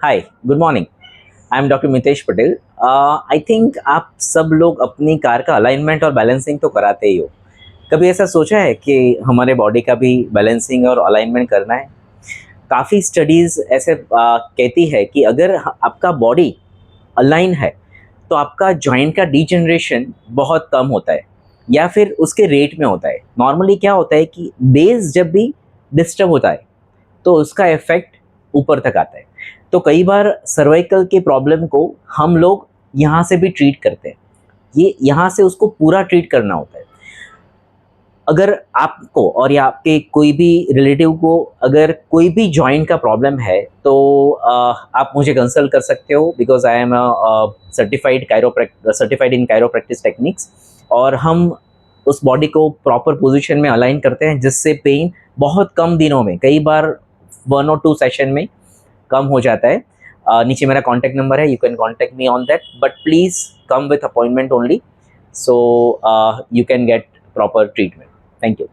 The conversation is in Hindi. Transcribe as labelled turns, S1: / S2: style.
S1: Hi, good morning. I am doctor Mitesh Patel. I think आप सब लोग अपनी कार का अलाइनमेंट और बैलेंसिंग तो कराते ही हो। कभी ऐसा सोचा है कि हमारे बॉडी का भी बैलेंसिंग और अलाइनमेंट करना है? काफ़ी स्टडीज़ ऐसे कहती है कि अगर आपका बॉडी अलाइन है तो आपका जॉइंट का डिजनरेशन बहुत कम होता है या फिर उसके रेट में होता है। नॉर्मली क्या होता है कि बेस जब भी डिस्टर्ब होता है तो उसका इफेक्ट ऊपर तक आता है। तो कई बार सर्वाइकल के प्रॉब्लम को हम लोग यहाँ से भी ट्रीट करते हैं। ये यहाँ से उसको पूरा ट्रीट करना होता है। अगर आपको और या आपके कोई भी रिलेटिव को अगर कोई भी जॉइंट का प्रॉब्लम है तो आप मुझे कंसल्ट कर सकते हो, because I am certified in chiropractic techniques. और हम उस बॉडी को प्रॉपर पोजीशन में अलाइन करते हैं जिससे पेन बहुत कम दिनों में, कई बार 1 और 2 सेशन में कम हो जाता है। नीचे मेरा कॉन्टैक्ट नंबर है, you can contact me on that, but please come with appointment only, so you can get proper treatment. Thank you.